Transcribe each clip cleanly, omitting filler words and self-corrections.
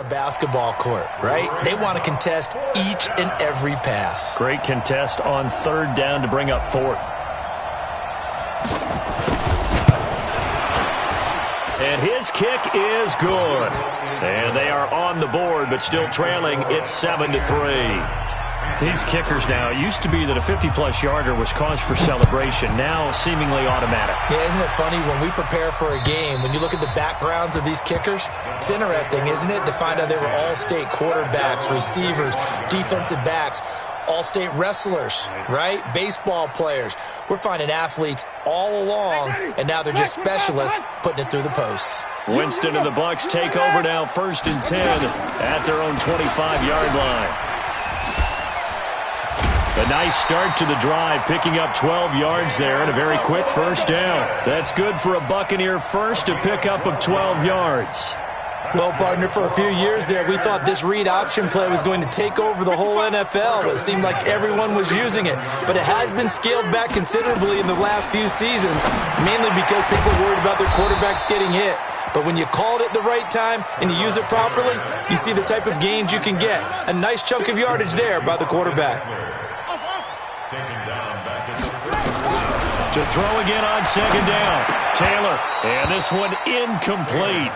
basketball court, right? They want to contest each and every pass. Great contest on third down to bring up fourth. And his kick is good. And they are on the board, but still trailing. It's 7-3. These kickers now, it used to be that a 50-plus yarder was cause for celebration. Now, seemingly automatic. Yeah, isn't it funny? When we prepare for a game, when you look at the backgrounds of these kickers, it's interesting, isn't it, to find out they were all-state quarterbacks, receivers, defensive backs, all-state wrestlers, right? Baseball players. We're finding athletes all along, and now they're just specialists putting it through the posts. Winston and the Bucs take over now, 1st and 10 at their own 25-yard line. A nice start to the drive, picking up 12 yards there and a very quick first down. That's good for a Buccaneer first, a pickup of 12 yards. Well, partner, for a few years there, we thought this read option play was going to take over the whole NFL. It seemed like everyone was using it. But it has been scaled back considerably in the last few seasons, mainly because people are worried about their quarterbacks getting hit. But when you called it the right time and you use it properly, you see the type of gains you can get. A nice chunk of yardage there by the quarterback. To throw again on 2nd down. Taylor, and this one incomplete.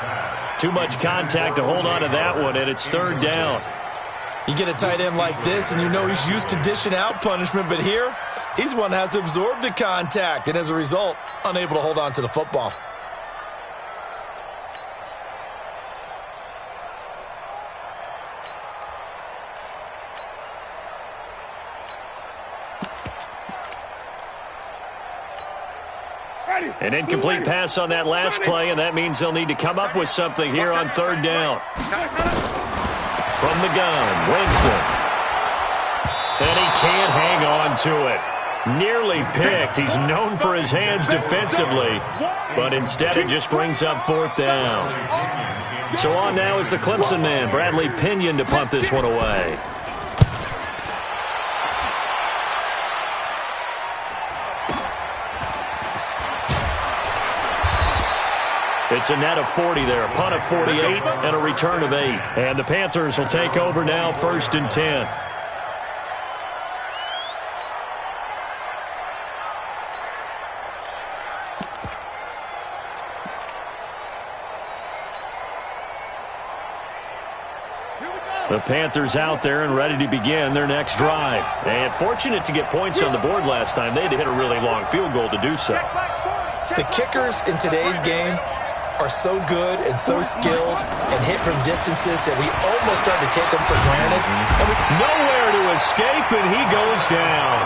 Too much contact to hold on to that one, and it's 3rd down. You get a tight end like this, and you know he's used to dishing out punishment, but here, he's one that has to absorb the contact, and as a result, unable to hold on to the football. An incomplete pass on that last play, and that means they'll need to come up with something here on 3rd down. From the gun, Winston. And he can't hang on to it. Nearly picked. He's known for his hands defensively, but instead it just brings up 4th down. So on now is the Clemson man, Bradley Pinion, to punt this one away. It's a net of 40 there, a punt of 48, and a return of 8. And the Panthers will take over now, 1st and 10. The Panthers out there and ready to begin their next drive. And fortunate to get points on the board last time. They had to hit a really long field goal to do so. The kickers in today's game are so good and so skilled and hit from distances that we almost start to take them for granted. And nowhere to escape, and he goes down.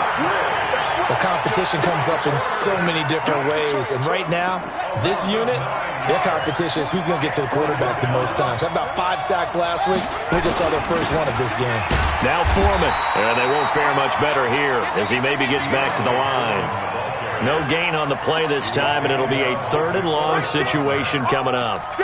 The competition comes up in so many different ways. And right now, this unit, their competition is who's going to get to the quarterback the most times. Had about 5 sacks last week. We just saw their first one of this game. Now Foreman. And they won't fare much better here as he maybe gets back to the line. No gain on the play this time, and it'll be a 3rd and long situation coming up.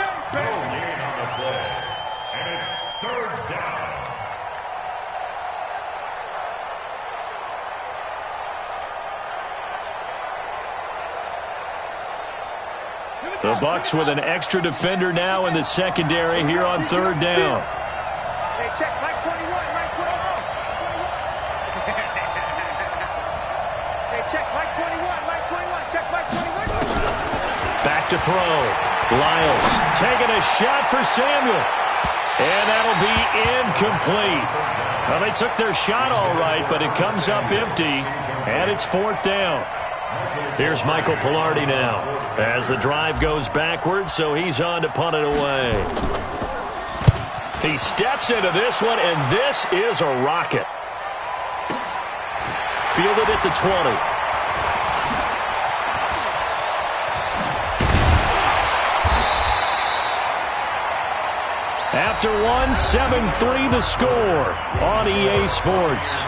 The Bucs with an extra defender now in the secondary here on 3rd down. Hey, check Mike 21, Mike 21. Hey, check Mike 21, Mike 21, check Mike 21. Back to throw. Lyles taking a shot for Samuel. And that'll be incomplete. Well, they took their shot all right, but it comes up empty, and it's 4th down. Here's Michael Pilardi now as the drive goes backwards, so he's on to punt it away. He steps into this one, and this is a rocket. Fielded at the 20. After one, 7-3 the score on EA Sports.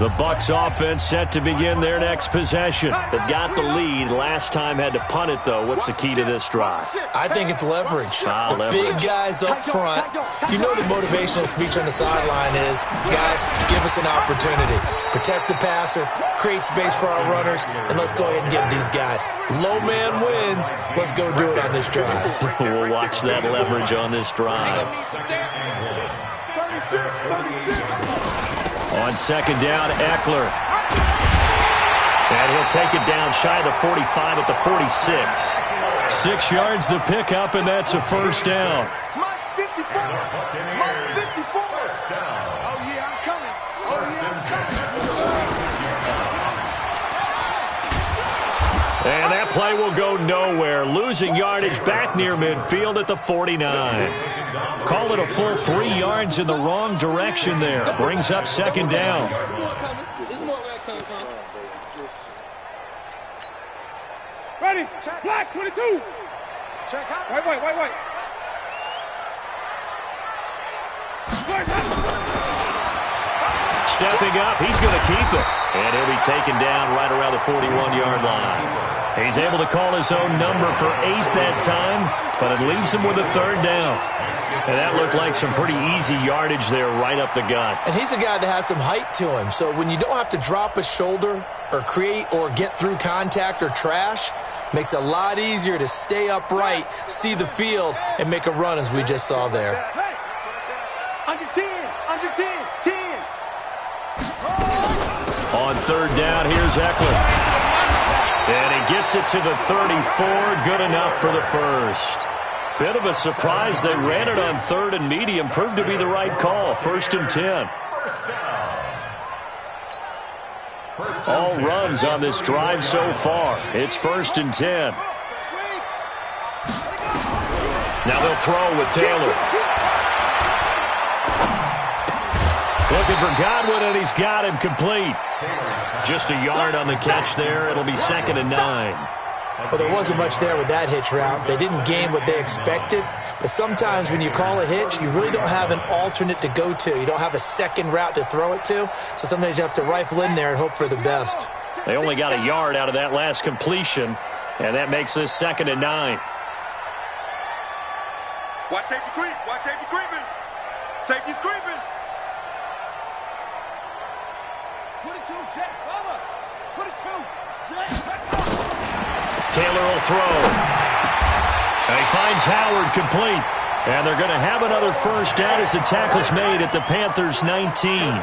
The Bucs offense set to begin their next possession. They've got the lead. Last time had to punt it, though. What's the key to this drive? I think it's leverage. Leverage. Big guys up front. You know the motivational speech on the sideline is, guys, give us an opportunity. Protect the passer, create space for our runners, and let's go ahead and get these guys. Low man wins. Let's go do it on this drive. We'll watch that leverage on this drive. 36. On second down, Eckler. And he'll take it down shy of the 45 at the 46. 6 yards the pickup, and that's a first down. Mark 54. Mark 54. Oh, yeah, I'm coming. And that play will go nowhere. Losing yardage back near midfield at the 49. Call it a full 3 yards in the wrong direction there. Brings up second down. Ready? Black 22. Check out. Wait. Stepping up, he's going to keep it. And he'll be taken down right around the 41-yard line. He's able to call his own number for 8 that time, but it leaves him with a third down. And that looked like some pretty easy yardage there right up the gut. And he's a guy that has some height to him, so when you don't have to drop a shoulder or create or get through contact or trash, makes it a lot easier to stay upright, see the field, and make a run as we just saw there. Hey. Under 10. 10. On third down, here's Eckler. And he gets it to the 34, good enough for the first. Bit of a surprise. They ran it on third and medium. Proved to be the right call. 1st and 10. All runs on this drive so far. It's 1st and 10. Now they'll throw with Taylor. Looking for Godwin, and he's got him complete. Just a yard on the catch there. It'll be 2nd and 9. Well, there wasn't much there with that hitch route. They didn't gain what they expected. But sometimes when you call a hitch, you really don't have an alternate to go to. You don't have a second route to throw it to. So sometimes you have to rifle in there and hope for the best. They only got a yard out of that last completion, and that makes this 2nd and 9. Watch safety creep. Watch safety creeping. Safety's creeping. 22, jet, cover. 22, jet, Taylor will throw. And he finds Howard complete. And they're going to have another first down as the tackle's made at the Panthers' 19. And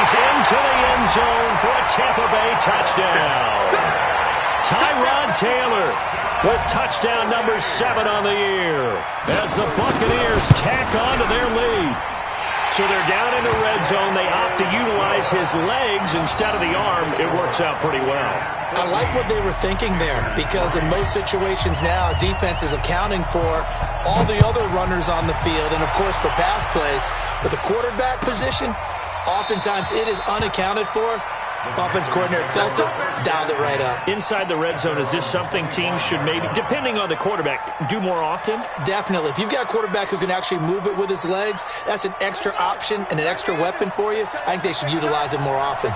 he's into the end zone for a Tampa Bay touchdown. Tyrod Taylor with touchdown number 7 on the year as the Buccaneers tack on to their lead. So they're down in the red zone. They opt to utilize his legs instead of the arm. It works out pretty well. I like what they were thinking there because in most situations now, defense is accounting for all the other runners on the field and, of course, for pass plays. But the quarterback position, oftentimes it is unaccounted for. Offense coordinator felt it, dialed it right up. Inside the red zone, is this something teams should maybe, depending on the quarterback, do more often? Definitely. If you've got a quarterback who can actually move it with his legs, that's an extra option and an extra weapon for you. I think they should utilize it more often.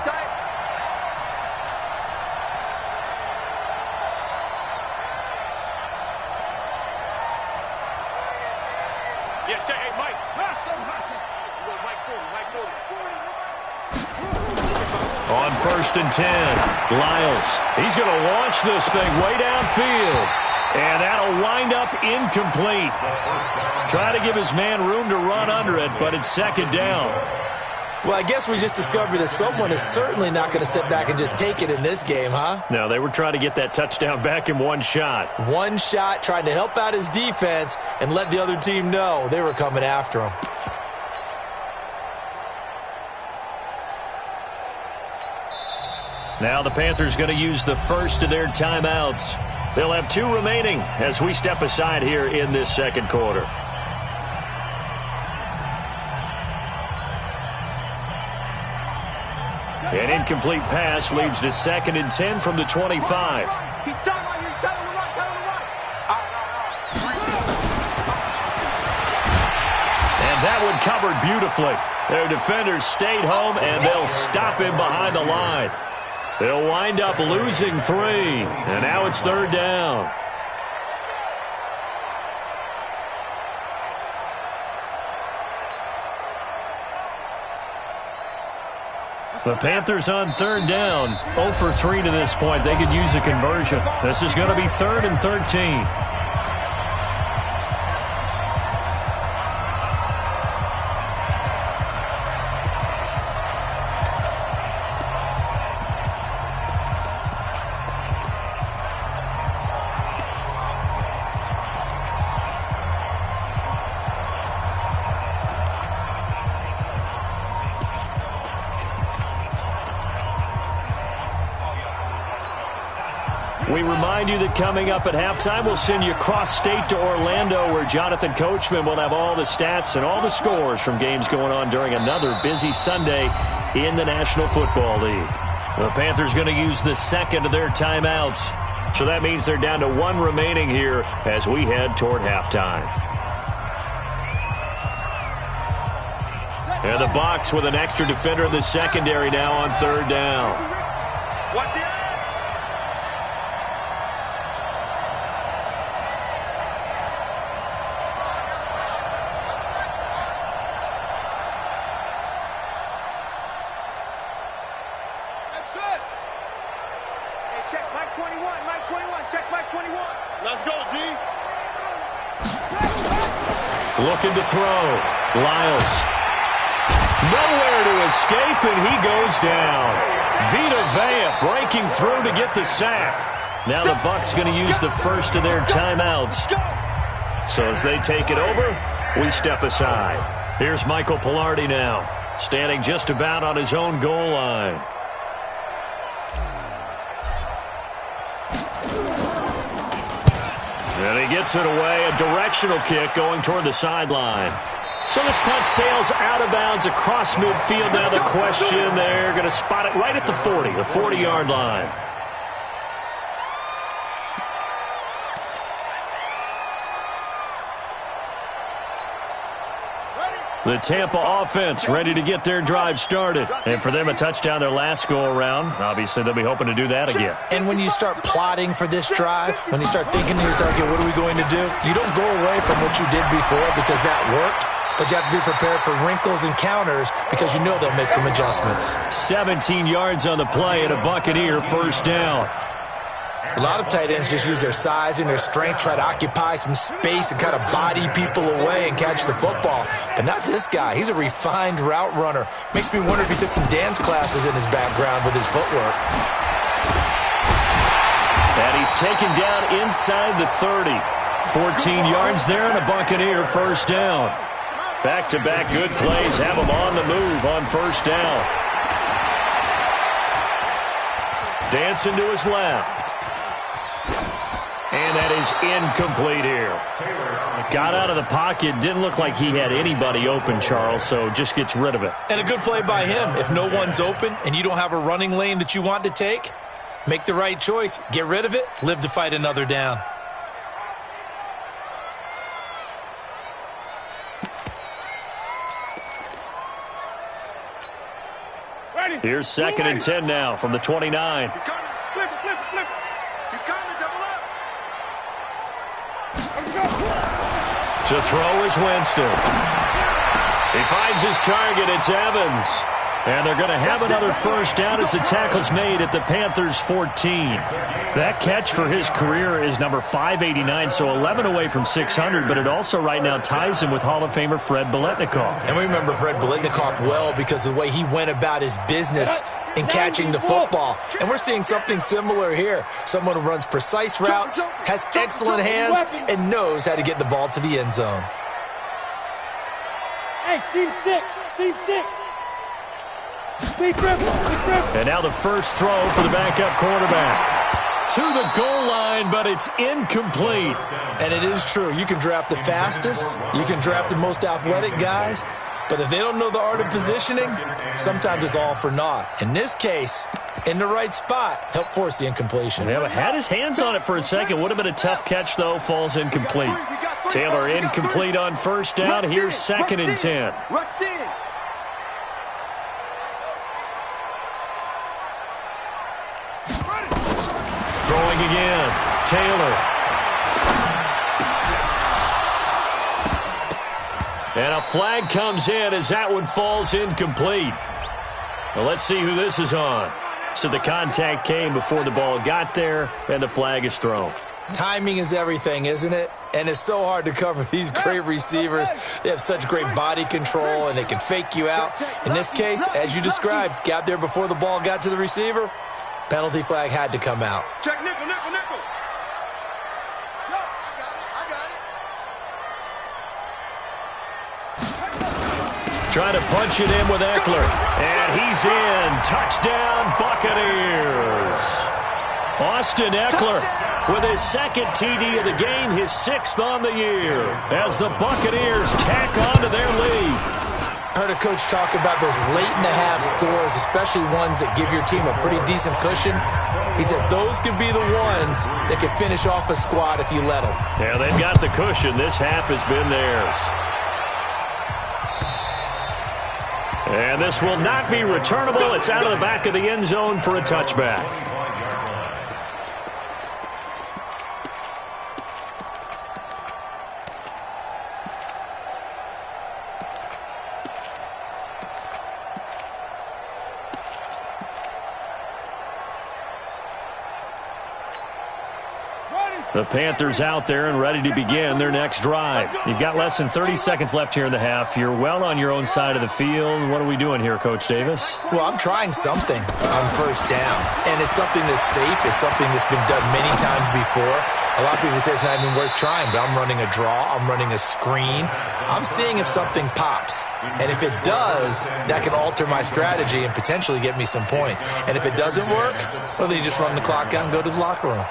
Yeah, check. Hey, Mike. On 1st and 10, Lyles. He's going to launch this thing way downfield. And that'll wind up incomplete. Try to give his man room to run under it, but it's 2nd down. Well, I guess we just discovered that someone is certainly not going to sit back and just take it in this game, huh? No, they were trying to get that touchdown back in one shot. One shot, trying to help out his defense and let the other team know they were coming after him. Now the Panthers going to use the first of their timeouts. They'll have 2 remaining as we step aside here in this 2nd quarter. An incomplete pass leads to 2nd and 10 from the 25. He's telling right here. He's telling him right. All right. covered beautifully. Their defenders stayed home, and they'll stop him behind the line. They'll wind up losing 3, and now it's 3rd down. The Panthers on 3rd down, 0 for 3 to this point. They could use a conversion. This is going to be 3rd and 13. We remind you that coming up at halftime, we'll send you cross-state to Orlando, where Jonathan Coachman will have all the stats and all the scores from games going on during another busy Sunday in the National Football League. The Panthers going to use the second of their timeouts. So that means they're down to 1 remaining here as we head toward halftime. And the Bucs with an extra defender in the secondary now on 3rd down. Looking to throw. Lyles. Nowhere to escape, and he goes down. Vita Vea breaking through to get the sack. Now the Bucs going to use the first of their timeouts. So as they take it over, we step aside. Here's Michael Pilardi now, standing just about on his own goal line. And he gets it away, a directional kick going toward the sideline. So this punt sails out of bounds across midfield. Now the question, they're going to spot it right at the 40, the 40-yard line. The Tampa offense ready to get their drive started. And for them, a touchdown their last go-around. Obviously, they'll be hoping to do that again. And when you start plotting for this drive, when you start thinking to yourself, okay, what are we going to do? You don't go away from what you did before because that worked. But you have to be prepared for wrinkles and counters because you know they'll make some adjustments. 17 yards on the play and a Buccaneer first down. A lot of tight ends just use their size and their strength, try to occupy some space and kind of body people away and catch the football. But not this guy. He's a refined route runner. Makes me wonder if he took some dance classes in his background with his footwork. And he's taken down inside the 30. 14 yards there and a Buccaneer first down. Back-to-back good plays have him on the move on first down. Dancing to his left. And that is incomplete here. Got out of the pocket. Didn't look like he had anybody open, Charles, so just gets rid of it. And a good play by him. If no one's open and you don't have a running lane that you want to take, make the right choice. Get rid of it. Live to fight another down. Here's 2nd and 10 now from the 29. He's coming. Flip it, flip it, flip it. He's coming, double up. To throw is Winston. He finds his target. It's Evans. And they're going to have another first down as the tackle's made at the Panthers' 14. That catch for his career is number 589, so 11 away from 600, but it also right now ties him with Hall of Famer Fred Biletnikoff. And we remember Fred Biletnikoff well because of the way he went about his business in catching the football. And we're seeing something similar here. Someone who runs precise routes, has excellent hands, and knows how to get the ball to the end zone. Hey, seam 6, seam 6. And now the first throw for the backup quarterback. To the goal line, but it's incomplete. And it is true. You can draft the fastest. You can draft the most athletic guys. But if they don't know the art of positioning, sometimes it's all for naught. In this case, in the right spot, help force the incompletion. Yeah, but had his hands on it for a second. Would have been a tough catch, though. Falls incomplete. Taylor incomplete on first down. Here's 2nd and 10. Rush in. Throwing again. Taylor. And a flag comes in as that one falls incomplete. Well, let's see who this is on. So the contact came before the ball got there, and the flag is thrown. Timing is everything, isn't it? And it's so hard to cover these great receivers. They have such great body control, and they can fake you out. In this case, as you described, got there before the ball got to the receiver. Penalty flag had to come out. Check nickel, nickel, nickel. Yo, I got it. Trying to punch it in with Eckler. And he's in. Touchdown, Buccaneers. Austin Eckler with his 2nd TD of the game, his 6th on the year, as the Buccaneers tack on to their lead. I heard a coach talk about those late-in-the-half scores, especially ones that give your team a pretty decent cushion. He said those could be the ones that could finish off a squad if you let them. Yeah, they've got the cushion. This half has been theirs. And this will not be returnable. It's out of the back of the end zone for a touchback. The Panthers out there and ready to begin their next drive. You've got less than 30 seconds left here in the half. You're well on your own side of the field. What are we doing here, Coach Davis? Well, I'm trying something on first down, and it's something that's safe. It's something that's been done many times before. A lot of people say it's not even worth trying, but I'm running a draw. I'm running a screen. I'm seeing if something pops, and if it does, that can alter my strategy and potentially get me some points. And if it doesn't work, well, then you just run the clock out and go to the locker room.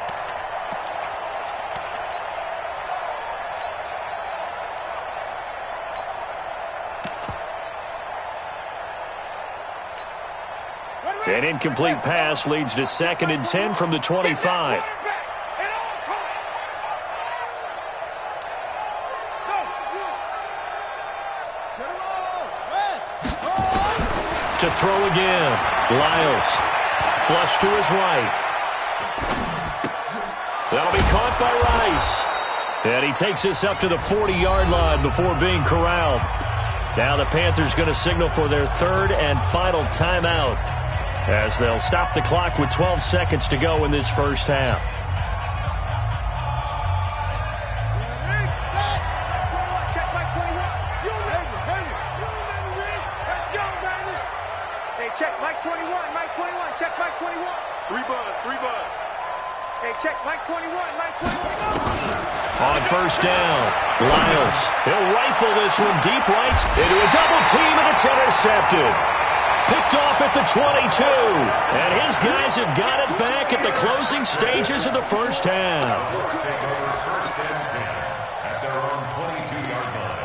An incomplete pass leads to 2nd and 10 from the 25. To throw again. Lyles. Flush to his right. That'll be caught by Rice. And he takes this up to the 40-yard line before being corralled. Now the Panthers going to signal for their 3rd and final timeout, as they'll stop the clock with 12 seconds to go in this first half. Check Mike 21. Hey, check Mike 21. Mike 21. Check Mike 21. 3 buzz. Hey, check Mike 21. Mike 21. On first down, Lyles. He'll rifle this one deep right into a double team, and it's intercepted. Picked off at the 22. And his guys have got it back at the closing stages of the first half. At their own 22-yard line.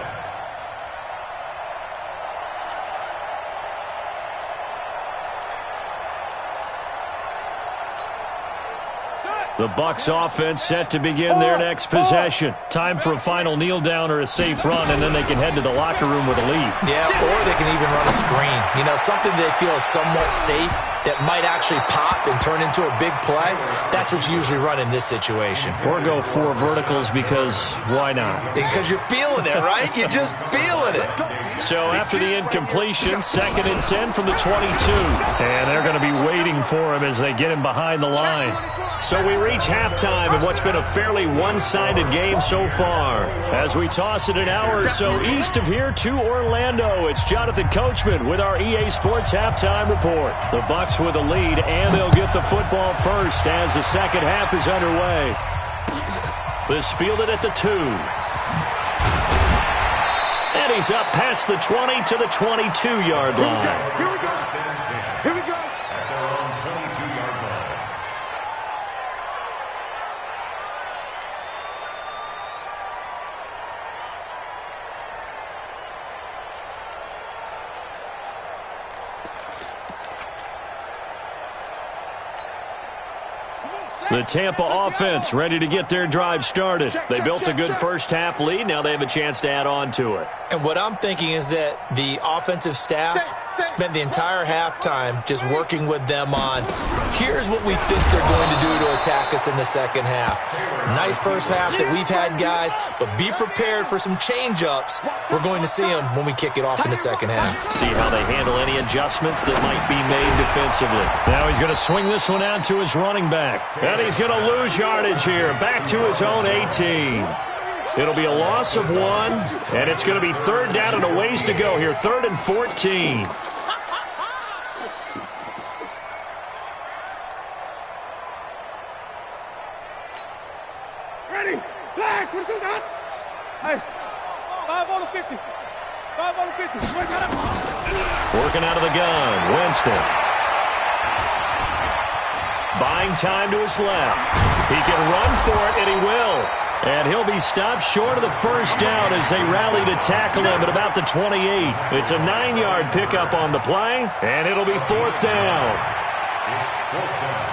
The Bucs offense set to begin their next possession. Time for a final kneel down or a safe run, and then they can head to the locker room with a lead. Yeah, or they can even run a screen. You know, something they feel is somewhat safe that might actually pop and turn into a big play. That's what you usually run in this situation. Or go 4 verticals, because why not? Because you're feeling it, right? You're just feeling it. So after the incompletion, 2nd and 10 from the 22. And they're going to be waiting for him as they get him behind the line. So we reach halftime in what's been a fairly one-sided game so far. As we toss it an hour or so east of here to Orlando, it's Jonathan Coachman with our EA Sports Halftime Report. The Bucs with a lead, and they'll get the football first as the second half is underway. This fielded at the 2. And he's up past the 20 to the 22-yard line. Here we go. Here we go. At their own 22-yard line. The Tampa offense ready to get their drive started. They built a good first-half lead. Now they have a chance to add on to it. And what I'm thinking is that the offensive staff spent the entire halftime just working with them on, here's what we think they're going to do to attack us in the second half. Nice first half that we've had, guys, but be prepared for some change-ups. We're going to see them when we kick it off in the second half. See how they handle any adjustments that might be made defensively. Now he's going to swing this one out to his running back. And he's going to lose yardage here, back to his own 18. It'll be a loss of 1, and it's going to be third down and a ways to go here, 3rd and 14. Ready? Flag! What is that? Hey, 5 on the 50. 5 on the 50. Working out of the gun, Winston. Buying time to his left. He can run for it, and he will. And he'll be stopped short of the first down as they rally to tackle him at about the 28. It's a 9-yard pickup on the play, and it'll be 4th down. It's 4th down.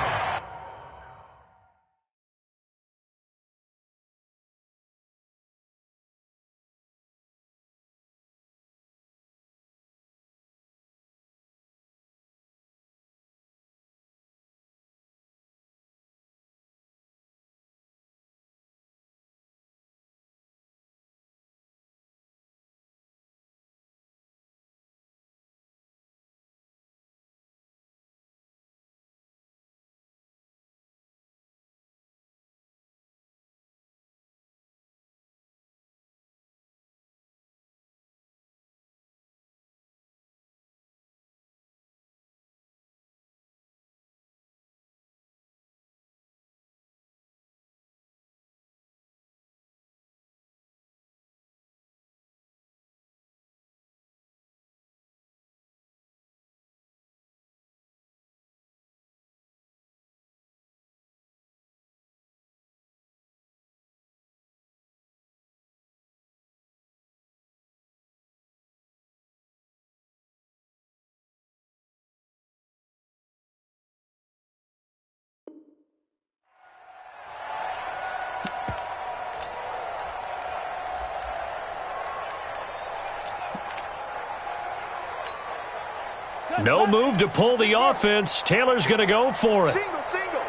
No move to pull the offense. Taylor's going to go for it. Single, single.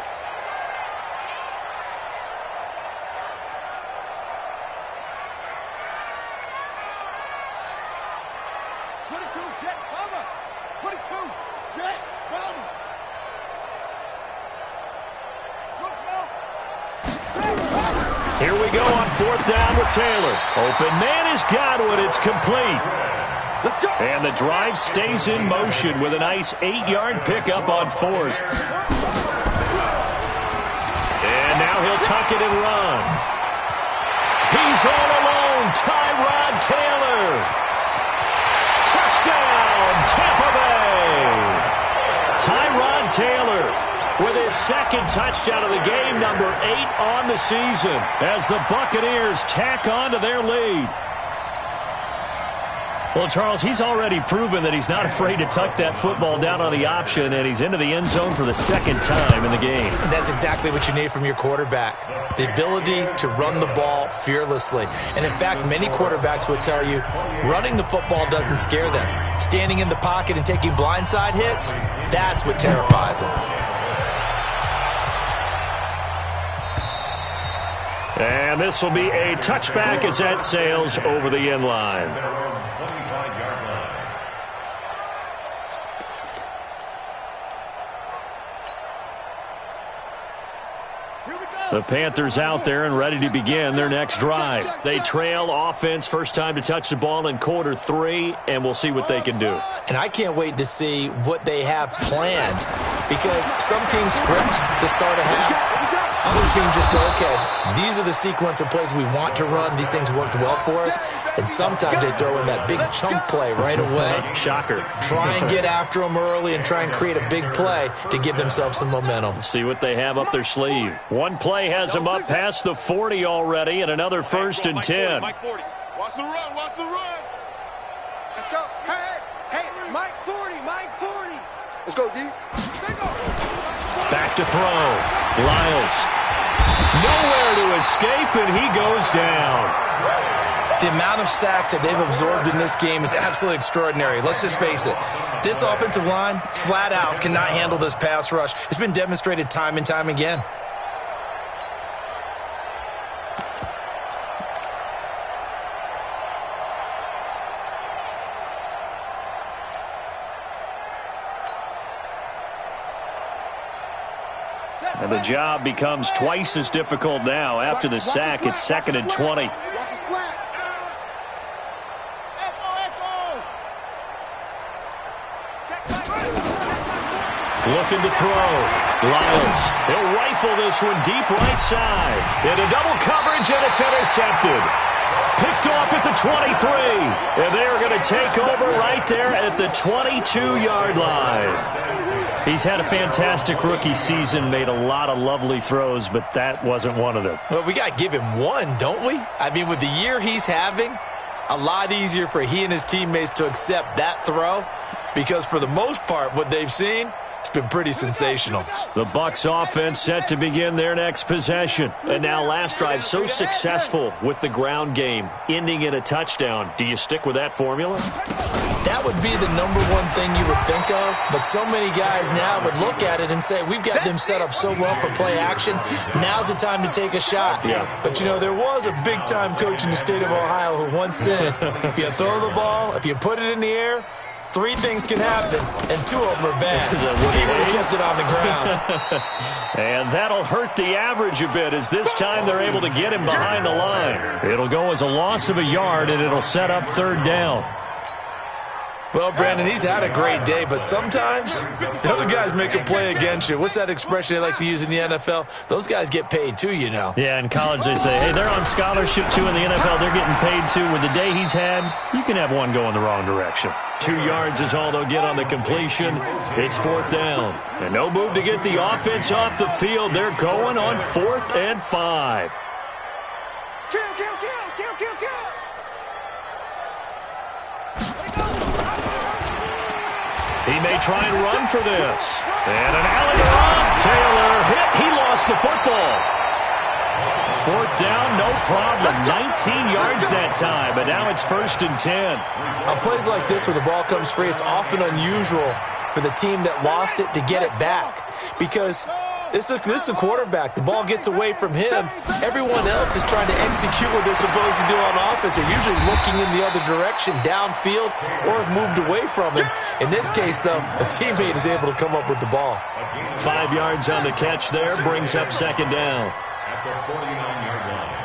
Jet, cover. 22, jet, cover. Here we go on 4th down with Taylor. Open man has got it. It's complete. And the drive stays in motion with a nice 8-yard pickup on 4th. And now he'll tuck it and run. He's all alone. Tyrod Taylor. Touchdown, Tampa Bay. Tyrod Taylor with his 2nd touchdown of the game, number 8 on the season, as the Buccaneers tack on to their lead. Well, Charles, he's already proven that he's not afraid to tuck that football down on the option, and he's into the end zone for the 2nd time in the game. And that's exactly what you need from your quarterback, the ability to run the ball fearlessly. And, in fact, many quarterbacks would tell you running the football doesn't scare them. Standing in the pocket and taking blindside hits, that's what terrifies them. And this will be a touchback as that sails over the end line. The Panthers out there and ready to begin their next drive. They trail offense, first time to touch the ball in quarter 3, and we'll see what they can do. And I can't wait to see what they have planned, because some teams script to start a half. Other teams just go, okay, these are the sequence of plays we want to run. These things worked well for us. And sometimes they throw in that big chunk play right away. Shocker. Try and get after them early and try and create a big play to give themselves some momentum. See what they have up their sleeve. One play has them up past the 40 already, and another 1st and 10. Mike 40. Watch the run, watch the run. Let's go. Hey, Mike 40, Mike 40. Let's go, D. Let's go. Back to throw. Lyles. Nowhere to escape, and he goes down. The amount of sacks that they've absorbed in this game is absolutely extraordinary. Let's just face it. This offensive line, flat out, cannot handle this pass rush. It's been demonstrated time and time again. And the job becomes twice as difficult now. After the sack, it's 2nd and 20. Looking to throw. Lyles. He'll rifle this one deep right side. Into double coverage, and it's intercepted. Picked off at the 23. And they are going to take over right there at the 22-yard line. He's had a fantastic rookie season, made a lot of lovely throws, but that wasn't one of them. Well, we got to give him one, don't we? I mean, with the year he's having, a lot easier for he and his teammates to accept that throw because for the most part, what they've seen, it's been pretty sensational. The Bucs offense set to begin their next possession. And now last drive so successful with the ground game, ending in a touchdown. Do you stick with that formula? That would be the number one thing you would think of, but so many guys now would look at it and say, we've got them set up so well for play action, now's the time to take a shot. Yeah. But, you know, there was a big-time coach in the state of Ohio who once said, if you throw the ball, if you put it in the air, 3 things can happen, and 2 of them are bad. He would have kissed it on the ground. And that'll hurt the average a bit as this time they're able to get him behind the line. It'll go as a loss of a yard, and it'll set up 3rd down. Well, Brandon, he's had a great day, but sometimes the other guys make a play against you. What's that expression they like to use in the NFL? Those guys get paid too, you know. Yeah, in college they say, hey, they're on scholarship too. In the NFL, they're getting paid too. With the day he's had, you can have one go in the wrong direction. 2 yards is all they'll get on the completion. It's 4th down. And no move to get the offense off the field. They're going on 4th and 5. Kill, kill, kill, kill, kill, kill. He may try and run for this. And an alley run. Taylor hit. He lost the football. 4th down, no problem. 19 yards that time, but now it's 1st and 10. On plays like this where the ball comes free, it's often unusual for the team that lost it to get it back because this is the quarterback. The ball gets away from him. Everyone else is trying to execute what they're supposed to do on offense. They're usually looking in the other direction, downfield, or have moved away from him. In this case, though, a teammate is able to come up with the ball. 5 yards on the catch there, brings up 2nd down. At the 49-yard line.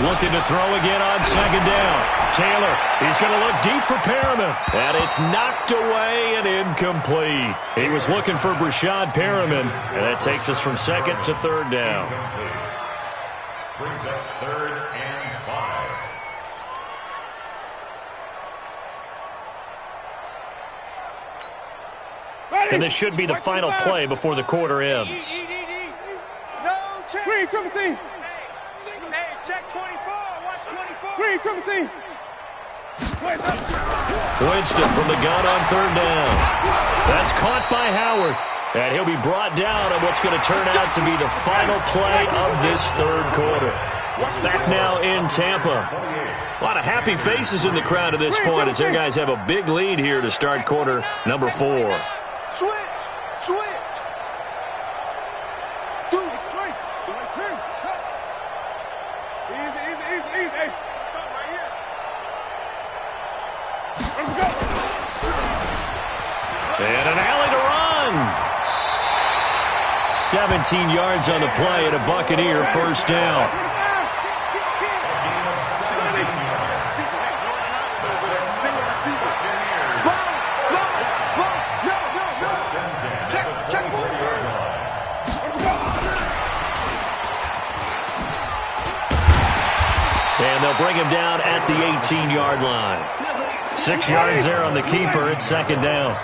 Looking to throw again on 2nd down. Taylor, he's going to look deep for Perriman. And it's knocked away and incomplete. He was looking for Brashad Perriman. And that takes us from 2nd to 3rd down. Brings up 3rd and 5. And this should be the final play before the quarter ends. No check. Green, Timothy. Hey, check 24. Watch 24. Green, Timothy. Winston from the gun on 3rd down. That's caught by Howard. And he'll be brought down on what's going to turn out to be the final play of this 3rd quarter. Back now in Tampa. A lot of happy faces in the crowd at this point as their guys have a big lead here to start quarter number 4. Switch. Switch. Do it straight. Do it straight. Easy, easy, easy, easy. Hey, stop right here. Let's go. And an alley to run. 17 yards on the play and a Buccaneer 1st down. And they'll bring him down at the 18-yard line. 6 yards there on the keeper. It's 2nd down.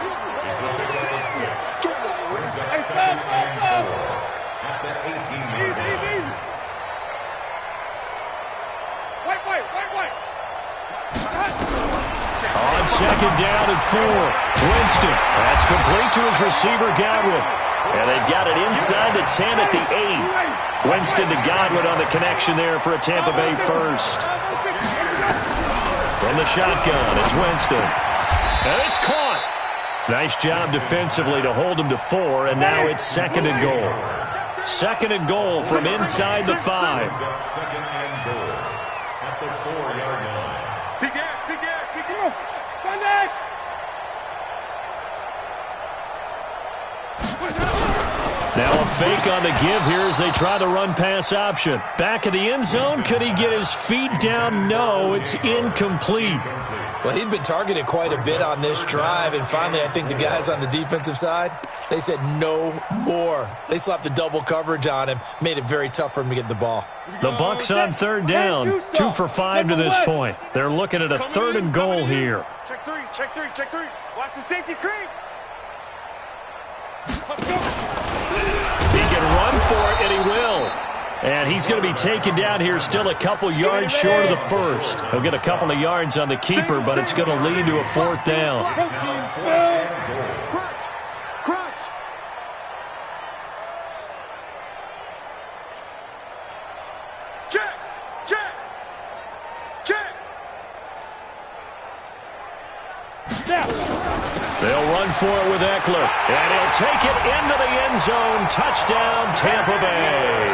On second down and 4, Winston. That's complete to his receiver, Godwin. And they've got it inside the 10 at the 8. Winston to Godwin on the connection there for a Tampa Bay first. From the shotgun, it's Winston. And it's caught. Nice job defensively to hold him to 4, and now it's second and goal. Second and goal from inside the 5. Second and goal at the 4-yard line. Big ass. Run that. Now a fake on the give here as they try the run-pass option. Back of the end zone. Could he get his feet down? No, it's incomplete. Well, he'd been targeted quite a bit on this drive, and finally I think the guys on the defensive side, they said no more. They slapped the double coverage on him, made it very tough for him to get the ball. The Bucs on third down, 2 for 5 to this point. They're looking at a third and goal here. Check three. Watch the safety creep. He can run for it, and he will. And he's going to be taken down here still a couple yards short of the first. He'll get a couple of yards on the keeper, but it's going to lead to a 4th down. Crunch. Check. They'll run for it with Eckler, and he'll take it into the end zone. Touchdown, Tampa Bay.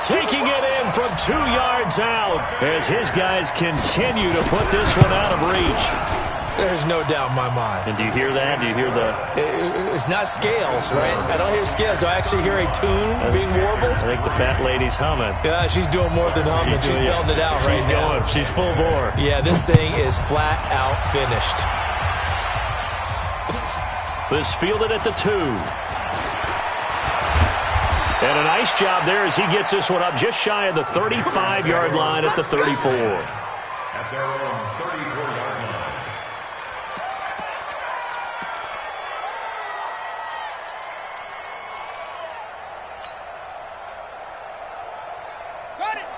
Taking it in from 2 yards out as his guys continue to put this one out of reach. There's no doubt in my mind. And do you hear that? Do you hear the... It's not scales, right? I don't hear scales. Do I actually hear a tune being warbled? I think the fat lady's humming. Yeah, she's doing more than humming. She's belting it out right now. She's full bore. Yeah, this thing is flat out finished. This fielded at the 2. And a nice job there as he gets this one up just shy of the 35-yard line at the 34. At their own 34-yard line.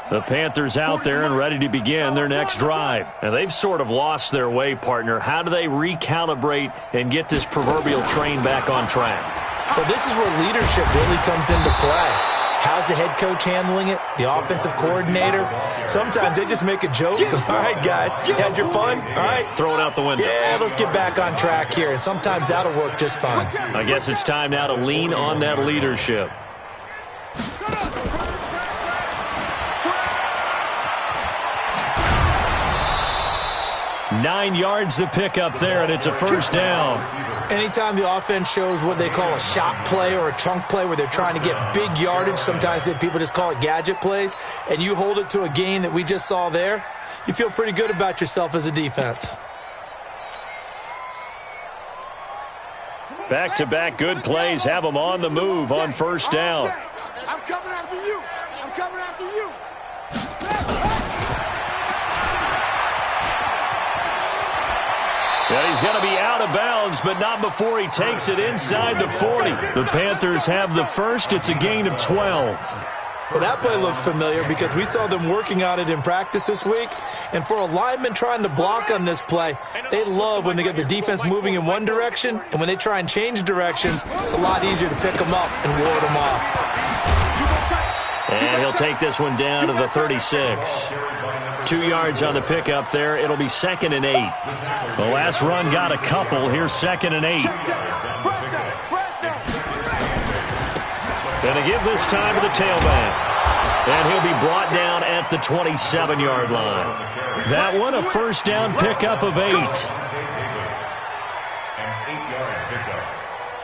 The Panthers out there and ready to begin their next drive. And they've sort of lost their way, partner. How do they recalibrate and get this proverbial train back on track? Well, this is where leadership really comes into play. How's the head coach handling it? The offensive coordinator? Sometimes they just make a joke. All right, guys, you had your fun? All right. Throw it out the window. Yeah, let's get back on track here. And sometimes that'll work just fine. I guess it's time now to lean on that leadership. Nine yards to pick up there, and it's a first down. Anytime the offense shows what they call a shot play or a chunk play where they're trying to get big yardage, sometimes people just call it gadget plays, and you hold it to a gain that we just saw there, you feel pretty good about yourself as a defense. Back-to-back good plays have them on the move on first down. I'm coming after you. And he's going to be out of bounds, but not before he takes it inside the 40. The Panthers have the first. It's a gain of 12. Well, that play looks familiar because we saw them working on it in practice this week. And for a lineman trying to block on this play, they love when they get the defense moving in one direction. And when they try and change directions, it's a lot easier to pick them up and ward them off. And he'll take this one down to the 36. 2 yards on the pickup there. It'll be 2nd and 8. The last run got a couple. Here's 2nd and 8. And to give this time to the tailback. And he'll be brought down at the 27-yard line. That one a first down pickup of 8. An 8-yard pickup.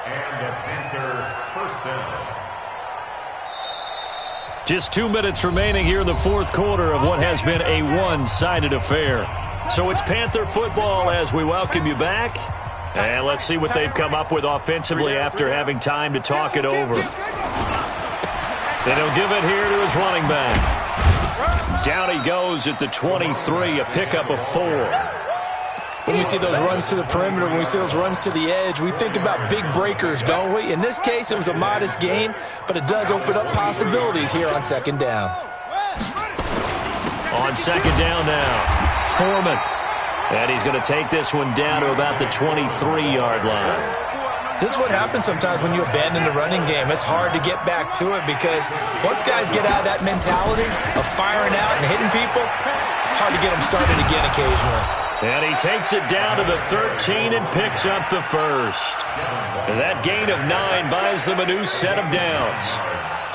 And the Panther first down. Just 2 minutes remaining here in the fourth quarter of what has been a one-sided affair. So it's Panther football as we welcome you back. And let's see what they've come up with offensively after having time to talk it over. And he'll give it here to his running back. Down he goes at the 23, a pickup of 4. When we see those runs to the perimeter, when we see those runs to the edge, we think about big breakers, don't we? In this case, it was a modest gain, but it does open up possibilities here on second down. On second down now, Foreman. And he's going to take this one down to about the 23-yard line. This is what happens sometimes when you abandon the running game. It's hard to get back to it because once guys get out of that mentality of firing out and hitting people, hard to get them started again occasionally. And he takes it down to the 13 and picks up the first. And that gain of 9 buys them a new set of downs.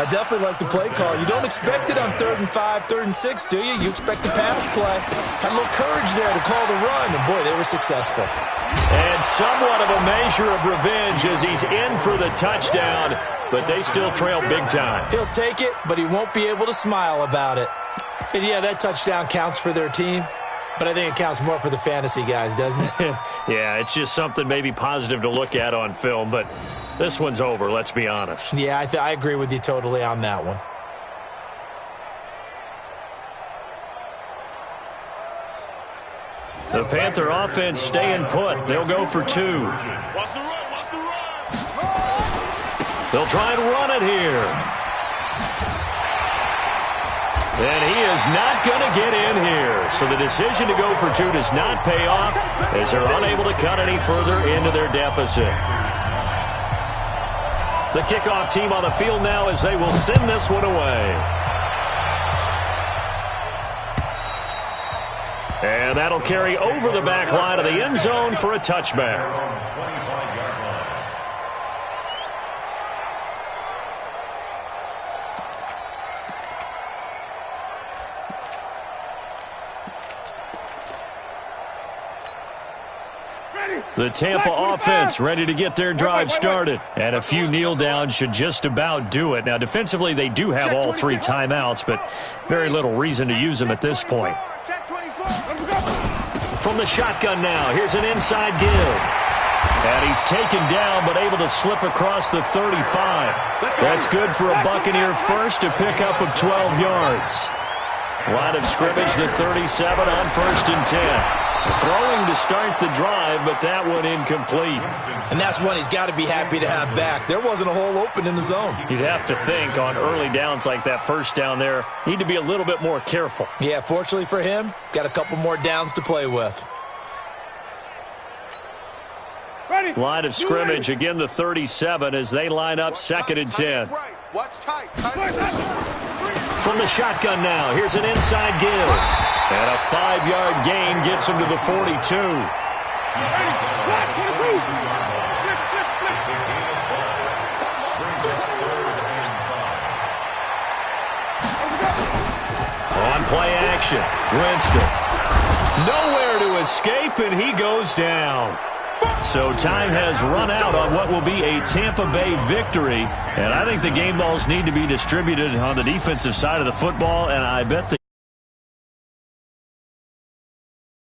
I definitely like the play call. You don't expect it on 3rd and 5, 3rd and 6, do you? You expect a pass play. Had a little courage there to call the run, and boy, they were successful. And somewhat of a measure of revenge as he's in for the touchdown, but they still trail big time. He'll take it, but he won't be able to smile about it. And yeah, that touchdown counts for their team, but I think it counts more for the fantasy guys, doesn't it? Yeah, it's just something maybe positive to look at on film, but this one's over, let's be honest. Yeah, I agree with you totally on that one. The Panther offense staying put. They'll go for 2. Watch the run, watch the run. They'll try and run it here. And he is not going to get in here. So the decision to go for 2 does not pay off as they're unable to cut any further into their deficit. The kickoff team on the field now as they will send this one away. And that'll carry over the back line of the end zone for a touchback. The Tampa offense ready to get their drive started. And a few kneel downs should just about do it. Now, defensively, they do have all 3 timeouts, but very little reason to use them at this point. From the shotgun now, here's an inside give. And he's taken down, but able to slip across the 35. That's good for a Buccaneer first, a pickup of 12 yards. Line of scrimmage, the 37 on 1st and 10. Throwing to start the drive, but that one incomplete. And that's one he's got to be happy to have back. There wasn't a hole open in the zone. You'd have to think on early downs like that first down there, need to be a little bit more careful. Yeah, fortunately for him, got a couple more downs to play with. Line of scrimmage, again the 37 as they line up 2nd and 10. Watch tight. From the shotgun now, here's an inside give. And a 5-yard gain gets him to the 42. On play action, Winston. Nowhere to escape, and he goes down. So time has run out on what will be a Tampa Bay victory. And I think the game balls need to be distributed on the defensive side of the football, and I bet